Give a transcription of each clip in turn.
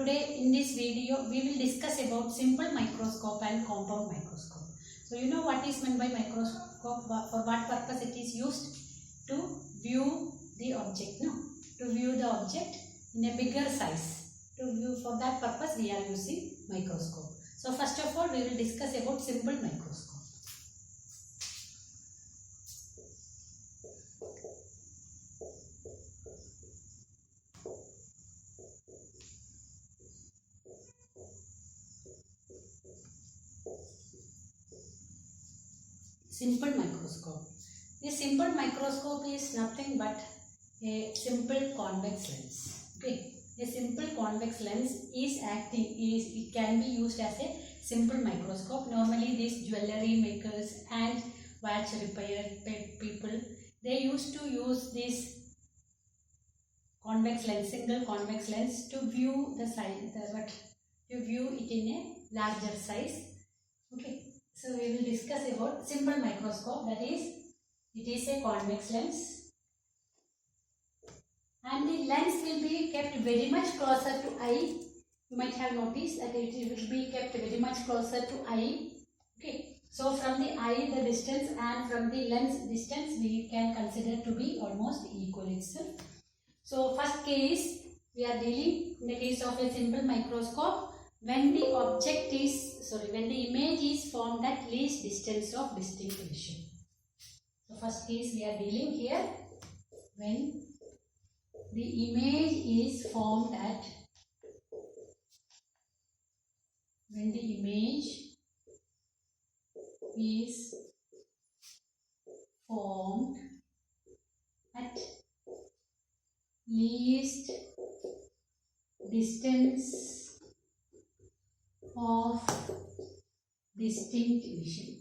today in this video we will discuss about simple microscope and compound microscope. So you know what is meant by microscope, for what purpose it is used? To view the object, no? To view the object in a bigger size. To view, for that purpose we are using microscope. So first of all we will discuss about simple microscope. Simple microscope. A simple microscope is nothing but a simple convex lens. Okay, a simple convex lens is it can be used as a simple microscope. Normally, these jewelry makers and watch repair people, they used to use this convex lens, single convex lens, to view the size, to view it in a larger size. Okay. So we will discuss about simple microscope, that is, it is a convex lens and the lens will be kept very much closer to eye. You might have noticed that it will be kept very much closer to eye. Okay. So from the eye the distance and from the lens distance we can consider to be almost equal itself. So first case we are dealing in the case of a simple microscope, when the when the image is formed at least distance of distinct vision. So first case we are dealing here when the image is formed at least distance of distinct vision.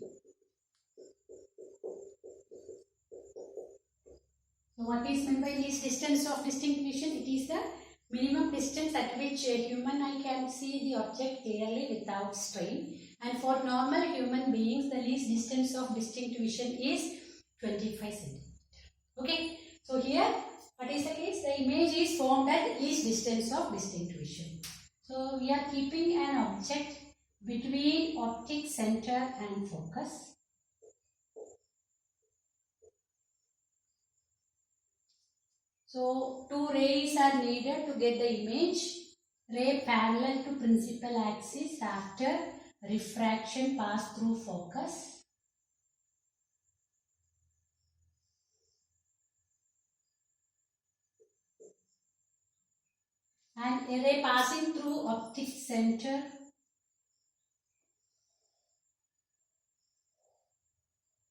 So what is meant by least distance of distinct vision? It is the minimum distance at which a human eye can see the object clearly without strain, and for normal human beings the least distance of distinct vision is 25 cm. Okay, so here what is the case? The image is formed at least distance of distinct vision. So we are keeping an object between optic center and focus. So two rays are needed to get the image. Ray parallel to principal axis after refraction pass through focus. And a ray passing through optic center.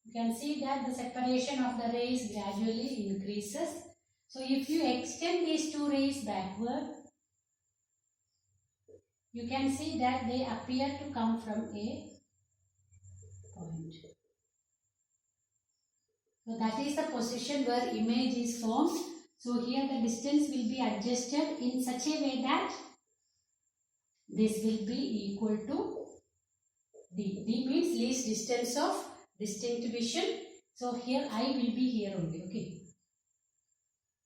You can see that the separation of the rays gradually increases. So if you extend these two rays backward, you can see that they appear to come from a point. So that is the position where image is formed. So here the distance will be adjusted in such a way that this will be equal to D. D means least distance of distinct vision. So here I will be here only. Okay.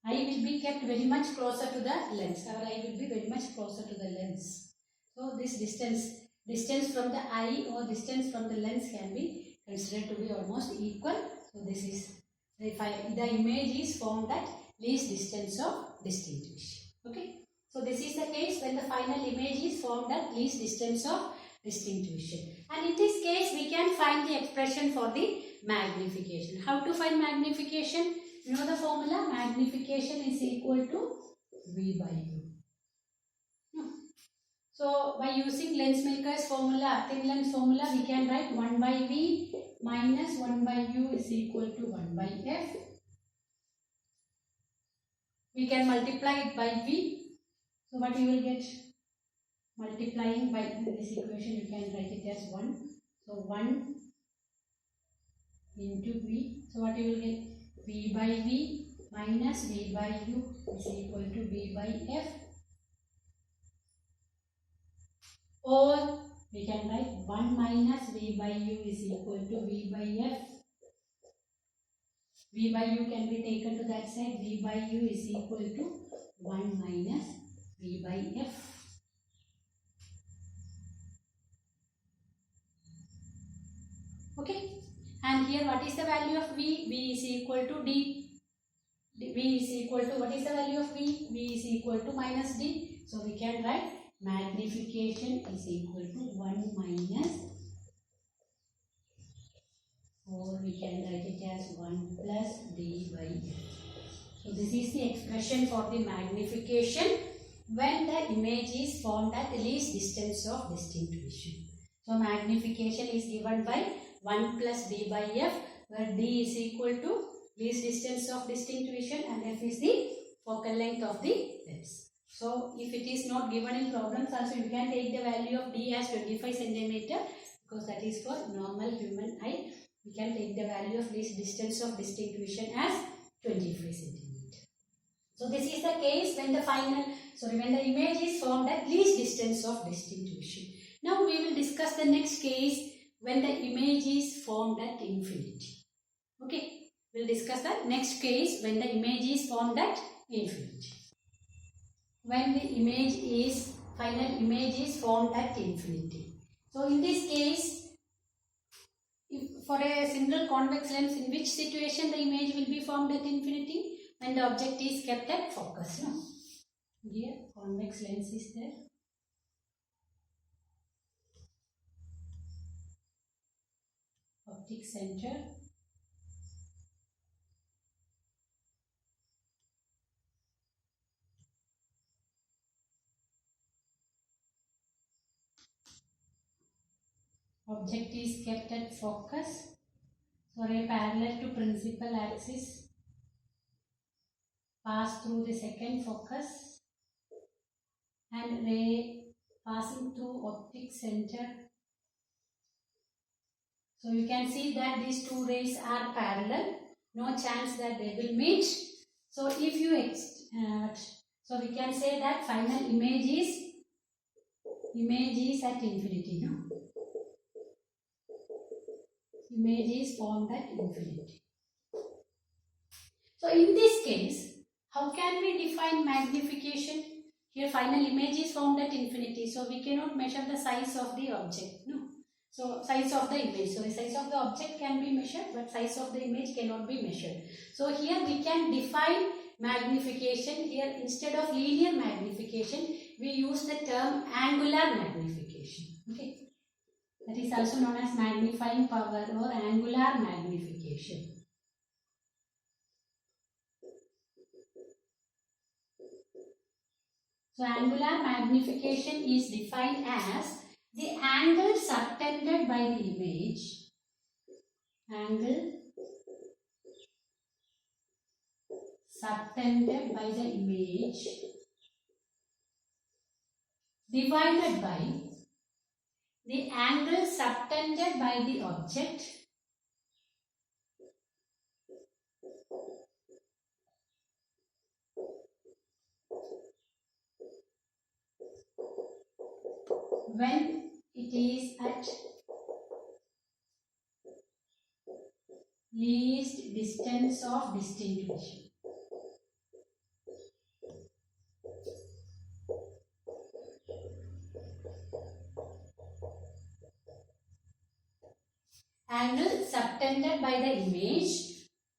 I will be kept very much closer to the lens. Our eye will be very much closer to the lens. So this distance from the eye or distance from the lens can be considered to be almost equal. So this is, the image is formed at least distance of distinct vision. Okay. So this is the case when the final image is formed at least distance of distinct vision. And in this case we can find the expression for the magnification. How to find magnification? You know the formula, magnification is equal to V by U. So by using lens maker's formula, thin lens formula, we can write 1 by V minus 1 by U is equal to 1 by F. We can multiply it by V. So what you will get? Multiplying by this equation, you can write it as 1. So 1 into V. So what you will get? V by V minus V by U is equal to V by F. Or we can write 1 minus V by U is equal to V by F. V by U can be taken to that side. V by U is equal to 1 minus V by F. And here what is the value of V? V is equal to D. V is equal to, what is the value of V? V is equal to minus D. So we can write magnification is equal to 1 minus, or we can write it as 1 plus D by F. So this is the expression for the magnification when the image is formed at the least distance of distinct vision. So magnification is given by 1 plus D by F, where D is equal to least distance of distinct vision and F is the focal length of the lens. So if it is not given in problems also, you can take the value of D as 25 centimeter, because that is for normal human eye. We can take the value of least distance of distinct vision as 25 centimeter. So this is the case when when the image is formed at least distance of distinct vision. Now we will discuss the next case when the image is formed at infinity. Okay, we will discuss the next case when the image is formed at infinity. When the final image is formed at infinity. So in this case, for a single convex lens, in which situation the image will be formed at infinity? When the object is kept at focus. No? Here convex lens is there. Optic center. Object is kept at focus. So ray parallel to principal axis pass through the second focus, and ray passing through optic center. So you can see that these two rays are parallel. No chance that they will meet. So if you so we can say that final image is at infinity. No? Image is formed at infinity. So in this case, how can we define magnification? Here final image is formed at infinity, so we cannot measure the size of the object. No. So size of the image. So the size of the object can be measured, but size of the image cannot be measured. So here we can define magnification. Here instead of linear magnification, we use the term angular magnification. Okay. That is also known as magnifying power or angular magnification. So angular magnification is defined as the angle subtended by the image. Angle subtended by the image divided by the angle subtended by the object when it is at least distance of distinct vision. Angle subtended by the image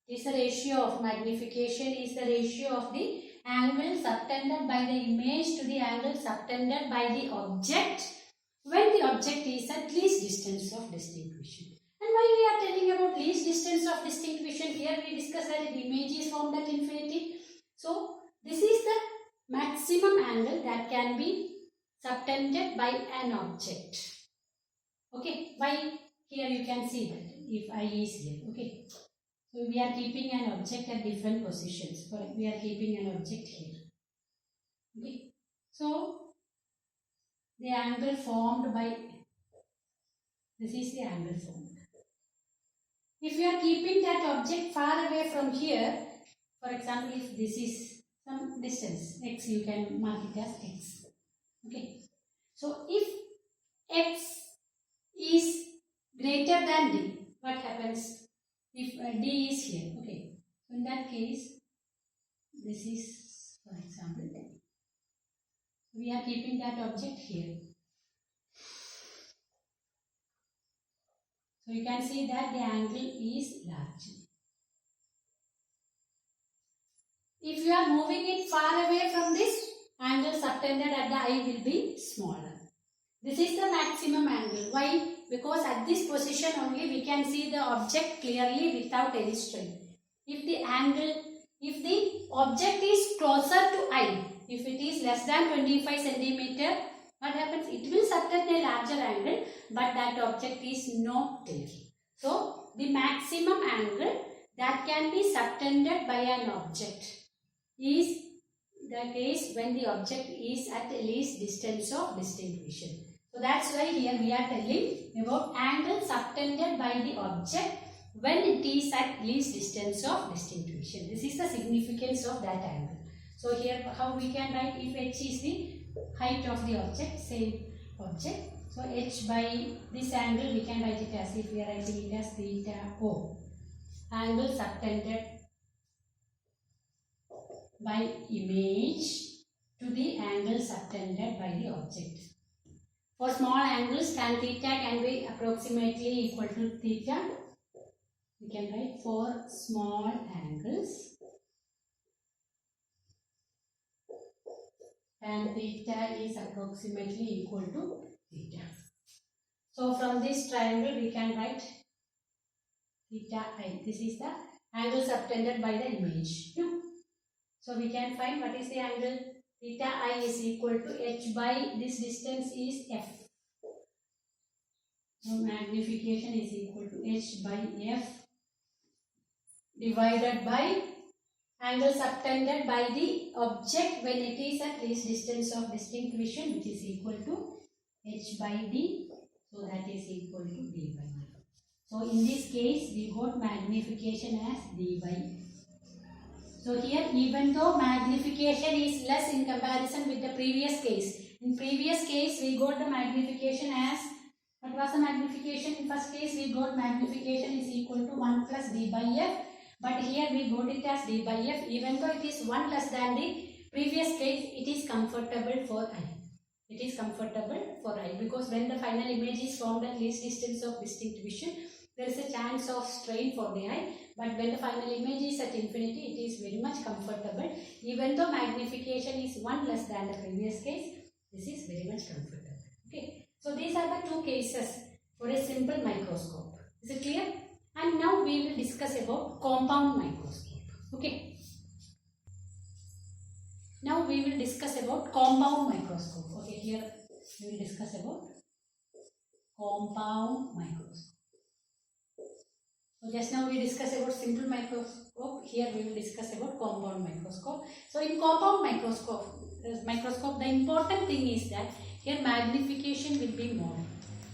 is the ratio of magnification, is the ratio of the angle subtended by the image to the angle subtended by the object when the object is at least distance of distinct vision. And while we are telling about least distance of distinct vision, here we discuss that the image is formed at infinity. So this is the maximum angle that can be subtended by an object. Okay, by here you can see that if I is here. Okay, so we are keeping an object at different positions. We are keeping an object here. Okay, so the angle formed by, this is the angle formed. If you are keeping that object far away from here, for example, if this is some distance, x, you can mark it as x. Okay, so if x is greater than d, what happens? If d is here, okay, so in that case, this is, for example, d. We are keeping that object here. So you can see that the angle is large. If you are moving it far away from this, angle subtended at the eye will be smaller. This is the maximum angle. Why? Because at this position only we can see the object clearly without any strain. If the object is closer to eye, if it is less than 25 centimeter, what happens? It will subtend a larger angle, but that object is not there. So, the maximum angle that can be subtended by an object is the case when the object is at least distance of distinct vision. So, that's why here we are telling about angle subtended by the object when it is at least distance of distinct vision. This is the significance of that angle. So, here how we can write, if h is the height of the object, same object. So, h by this angle we can write it as, if we are writing it as theta O. Angle subtended by image to the angle subtended by the object. For small angles, tan theta can be approximately equal to theta. We can write for small angles, tan theta is approximately equal to theta. So from this triangle we can write theta I. This is the angle subtended by the image. So we can find what is the angle. Theta I is equal to h by this distance is f. So magnification is equal to h by f divided by angle subtended by the object when it is at least distance of distinct vision, which is equal to h by d. So that is equal to d by f. So in this case we got magnification as d by f. So here, even though magnification is less in comparison with the previous case, in previous case we got the magnification as, what was the magnification? In first case we got magnification is equal to 1 plus d by f, but here we got it as d by f. Even though it is 1 less than the previous case, it is comfortable for eye. It is comfortable for eye because when the final image is formed at least distance of distinct vision, there is a chance of strain for the eye, but when the final image is at infinity, it is very much comfortable. Even though magnification is 1 less than the previous case, this is very much comfortable. Okay. So these are the two cases for a simple microscope. Is it clear? And now we will discuss about compound microscope. Okay. Now we will discuss about compound microscope. Okay, here we will discuss about compound microscope. So just now we discussed about simple microscope. Here we will discuss about compound microscope. So in compound microscope, the important thing is that here magnification will be more,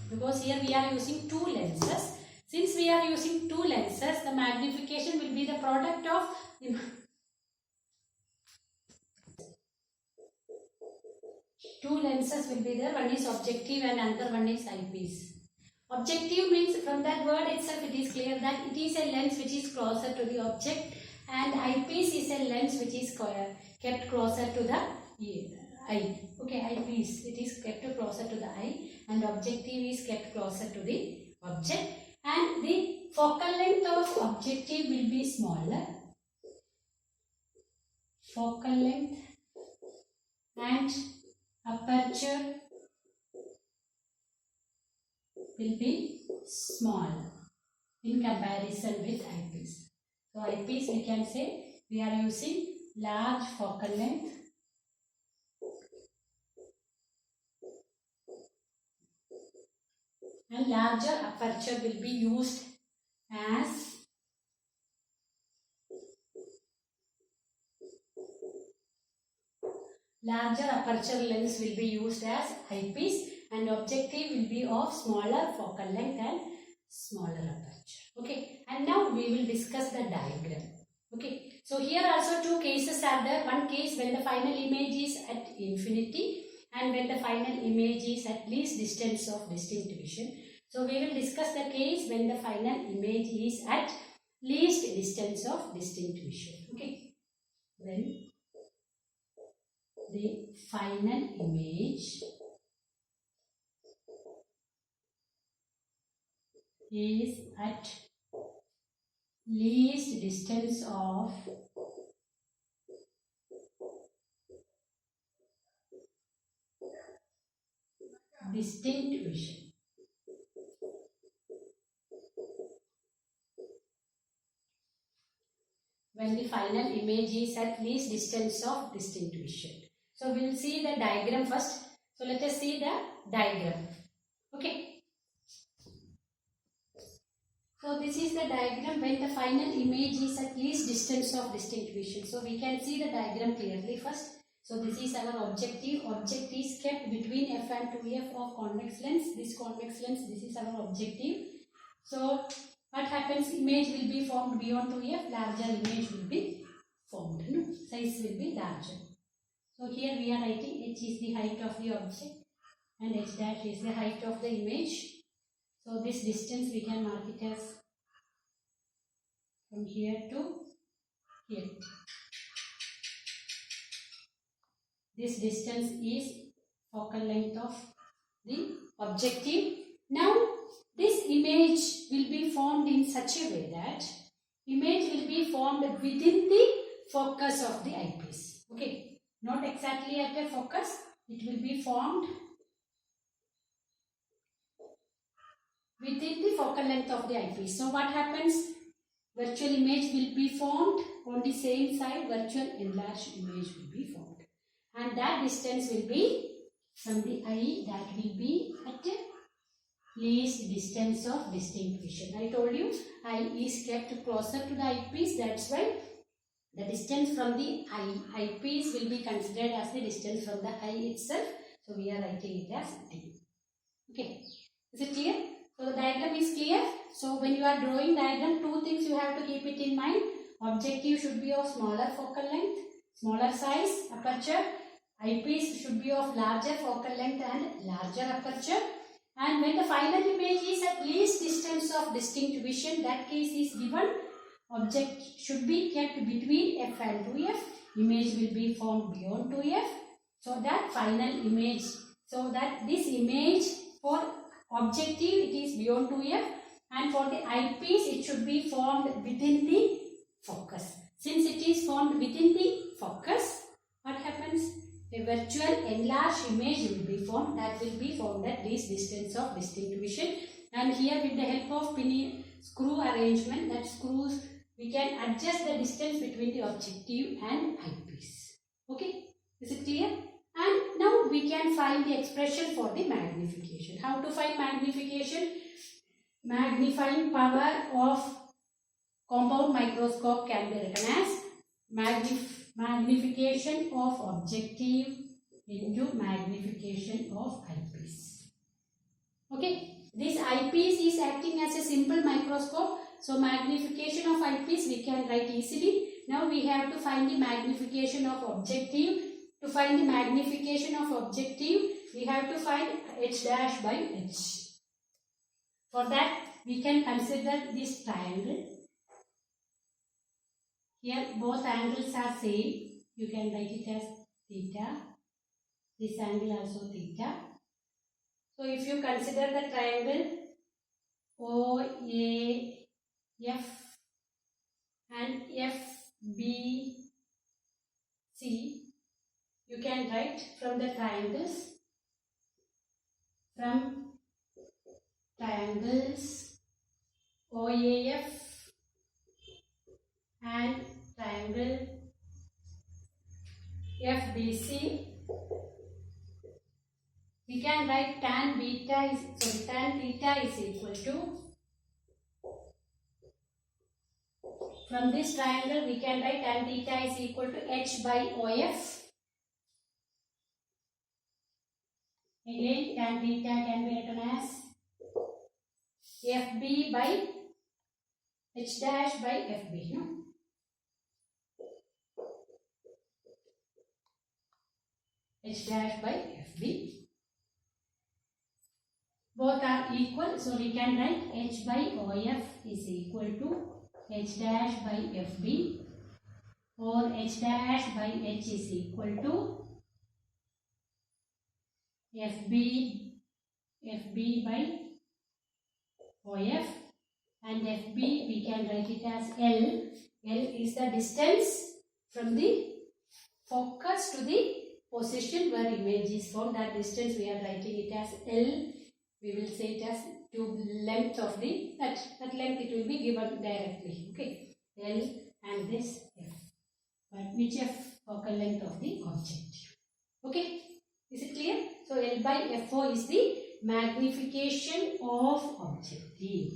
because here we are using two lenses. Since we are using two lenses, the magnification will be the product of two lenses will be there. One is objective and another one is eyepiece. Objective means, from that word itself it is clear that it is a lens which is closer to the object, and eyepiece is a lens which is kept closer to the eye. Okay, eyepiece, it is kept closer to the eye, and objective is kept closer to the object, and the focal length of objective will be smaller. Focal length and aperture will be small in comparison with eyepiece. So eyepiece we can say we are using large focal length and larger aperture will be used as larger aperture lens will be used as eyepiece, and objective will be of smaller focal length and smaller aperture. Okay, and now we will discuss the diagram. Okay, so here also two cases are there. One case when the final image is at infinity, and when the final image is at least distance of distinct vision. So we will discuss the case when the final image is at least distance of distinct vision. Okay, when the final image is at least distance of distinct vision. When the final image is at least distance of distinct vision. So we will see the diagram first. So let us see the diagram. Okay. So this is the diagram when the final image is at least distance of distinct vision. So we can see the diagram clearly first. So this is our objective. Object is kept between f and 2f of convex lens. This convex lens, this is our objective. So what happens? Image will be formed beyond 2f. Larger image will be formed. No? Size will be larger. So here we are writing h is the height of the object and h dash is the height of the image. So this distance we can mark it as from here to here. This distance is focal length of the objective. Now this image will be formed in such a way that image will be formed within the focus of the eyepiece. Okay, not exactly at a focus. It will be formed within the focal length of the eyepiece. So what happens? Virtual image will be formed on the same side. Virtual enlarged image will be formed. And that distance will be from the eye, that will be at least distance of distinct vision. I told you eye is kept closer to the eyepiece. That's why the distance from the eyepiece will be considered as the distance from the eye itself. So we are writing it as D. Okay. Is it clear? So the diagram is clear. So when you are drawing diagram, two things you have to keep it in mind. Objective should be of smaller focal length, smaller size, aperture. Eyepiece should be of larger focal length and larger aperture. And when the final image is at least distance of distinct vision, that case is given. Object should be kept between f and 2f. Image will be formed beyond 2f. So that final image, so that this image for objective it is beyond 2f, and for the eyepiece it should be formed within the focus. Since it is formed within the focus, what happens? A virtual enlarged image will be formed, that will be formed at least distance of distinct vision. And here with the help of pin screw arrangement, that screws we can adjust the distance between the objective and eyepiece. Okay, is it clear? And now we can find the expression for the magnification. How to find magnification? Magnifying power of compound microscope can be written as magnification of objective into magnification of eyepiece. Okay, this eyepiece is acting as a simple microscope. So magnification of eyepiece we can write easily. Now we have to find the magnification of objective. To find the magnification of objective, we have to find h dash by h. For that, we can consider this triangle. Here both angles are same. You can write it as theta. This angle also theta. So if you consider the triangle OAF and FBC, you can write from the triangles OAF and triangle FBC. We can write tan theta is equal to, from this triangle we can write tan theta is equal to h by OF. Again tan theta can be written as FB by h dash by FB. No? H dash by FB. Both are equal, so we can write h by OF is equal to h dash by FB, or h dash by h is equal to FB by OF. and FB we can write it as L. L is the distance from the focus to the position where image is formed. That distance we are writing it as L. We will say it as tube length of the that length it will be given directly. Okay, L and this F. But which F? Focal length of the object. Okay, is it clear? So L by FO is the magnification of objective.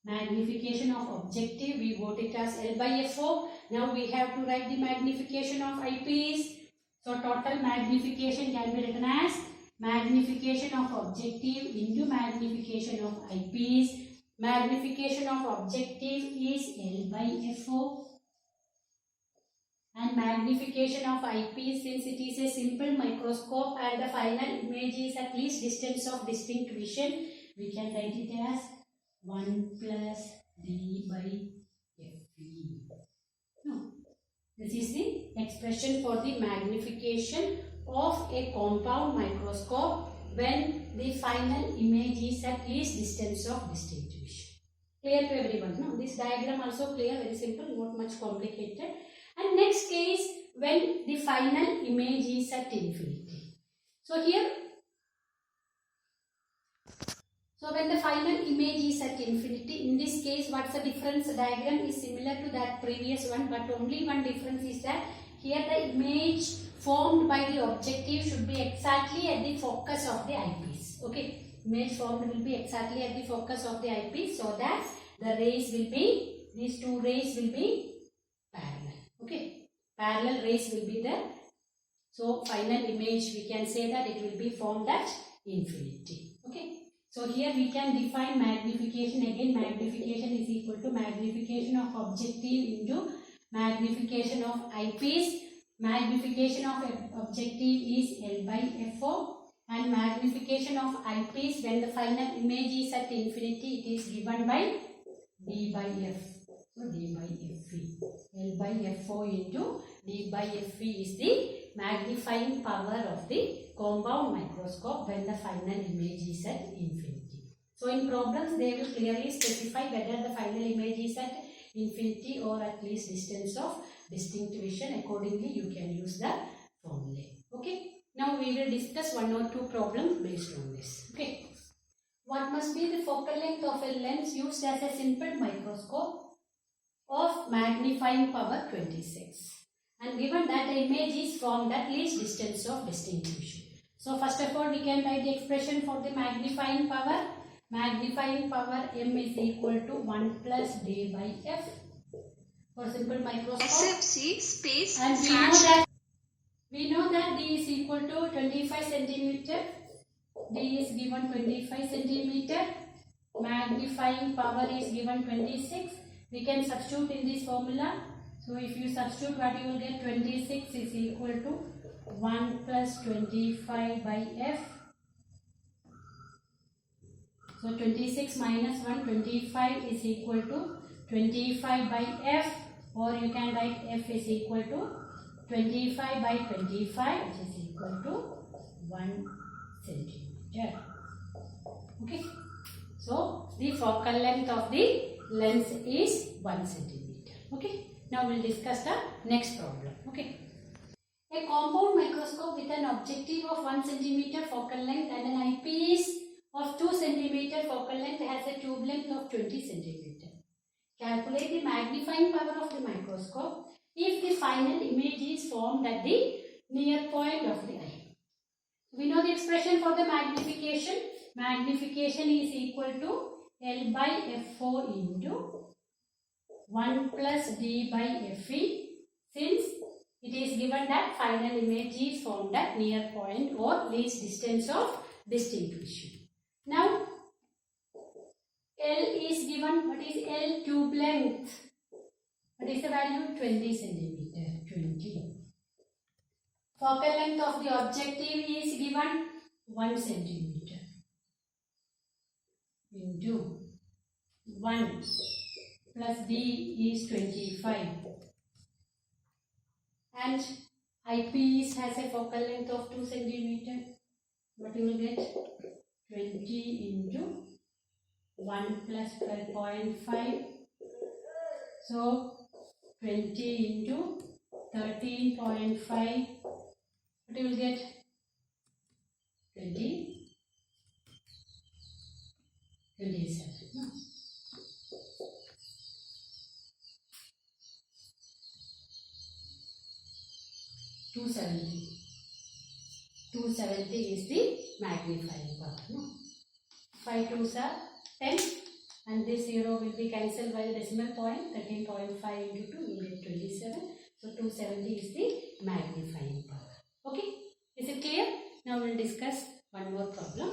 Magnification of objective, we wrote it as L by FO. Now we have to write the magnification of eyepiece. So total magnification can be written as magnification of objective into magnification of eyepiece. Magnification of objective is L by FO. And magnification of eyepiece, since it is a simple microscope and the final image is at least distance of distinct vision, we can write it as 1 plus D by FE. No. This is the expression for the magnification of a compound microscope when the final image is at least distance of distinct vision. Clear to everyone? No? This diagram also clear, very simple, not much complicated. And next case, when the final image is at infinity. So here, so when the final image is at infinity, in this case, what's the difference? The diagram is similar to that previous one, but only one difference is that here the image formed by the objective should be exactly at the focus of the eyepiece. Okay, image formed will be exactly at the focus of the eyepiece, so that the rays will be, these two rays will be parallel. Okay, parallel rays will be there. So final image we can say that it will be formed at infinity. Okay. So here we can define magnification again. Magnification is equal to magnification of objective into magnification of eyepiece. Magnification of objective is L by FO, and magnification of eyepiece when the final image is at infinity, it is given by D by F. So D by FE. L by FO into D by FE is the magnifying power of the compound microscope when the final image is at infinity. So in problems they will clearly specify whether the final image is at infinity or at least distance of distinct vision. Accordingly you can use the formula. Okay. Now we will discuss one or two problems based on this. Okay. What must be the focal length of a lens used as a simple microscope of magnifying power 26, and given that the image is formed at least distance of distinct vision. So first of all we can write the expression for the magnifying power. Magnifying power M is equal to 1 plus D by F for simple microscope. SFC space and we know that D is equal to 25 centimeter. D is given 25 centimeter. Magnifying power is given 26. We can substitute in this formula. So if you substitute, what you will get? 26 is equal to 1 plus 25 by F. So 26 minus 1, 25 is equal to 25 by F, or you can write F is equal to 25 by 25, which is equal to 1 centimeter. Okay. So the focal length of the lens is 1 centimeter. Okay. Now we will discuss the next problem. Okay. A compound microscope with an objective of 1 centimeter focal length and an eyepiece of 2 centimeter focal length has a tube length of 20 centimeter. Calculate the magnifying power of the microscope if the final image is formed at the near point of the eye. We know the expression for the magnification. Magnification is equal to L by FO into 1 plus D by FE, since it is given that final image is formed at near point or least distance of distinct vision. Now, L is given, what is L? Tube length. What is the value? 20 centimeter. 20. Focal length of the objective is given 1 centimeter into 1 plus D is 25. And eyepiece has a focal length of 2 centimeter. What you will get? 20 into 1 plus 12.5. So 20 into 13.5. What you will get? 27. No? 270. 270 is the magnifying power. No? 5 2s are 10, and this 0 will be cancelled by the decimal point. 13.5 into 2 will get 27. So 270 is the magnifying power. Okay, is it clear? Now we will discuss one more problem.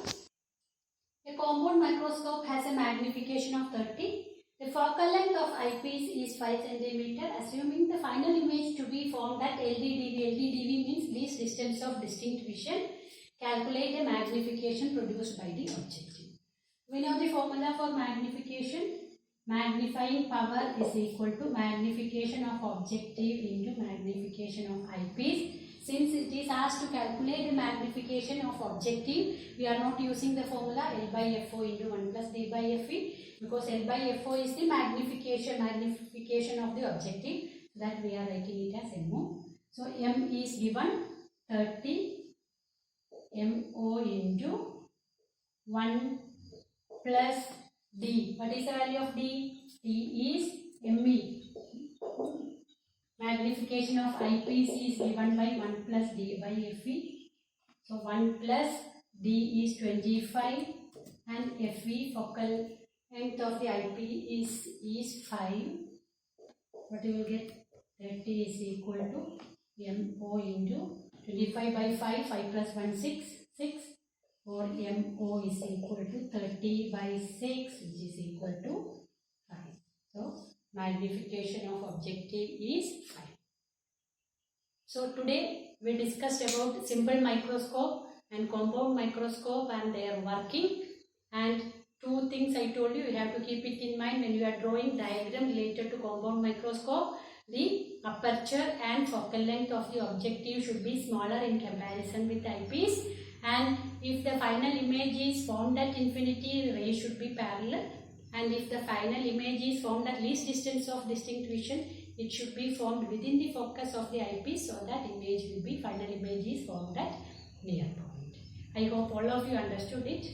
A compound microscope has a magnification of 30. The focal length of eyepiece is 5 cm. Assuming the final image to be formed at LDDV. LDDV means least distance of distinct vision. Calculate the magnification produced by the objective. We know the formula for magnification. Magnifying power is equal to magnification of objective into magnification of eyepiece. Since it is asked to calculate the magnification of objective, we are not using the formula L by FO into 1 plus D by FE, because L by FO is the magnification of the objective. So that we are writing it as MO. So M is given 30 MO into 1 plus D. What is the value of D? D is ME. Magnification of eyepiece is given by 1 plus D by FE. So 1 plus D is 25 and FE, focal length of the eyepiece is 5. What you will get? 30 is equal to MO into 25 by 5, 5 plus 1, 6, 6. Or MO is equal to 30 by 6, which is equal to 5. So magnification of objective is 5. So today we discussed about simple microscope and compound microscope and their working, and two things I told you have to keep it in mind when you are drawing diagram related to compound microscope. The aperture and focal length of the objective should be smaller in comparison with eyepiece, and if the final image is formed at infinity, rays should be parallel, and if the final image is formed at least distance of distinct vision, it should be formed within the focus of the eyepiece, so that final image is formed at near point. I hope all of you understood it.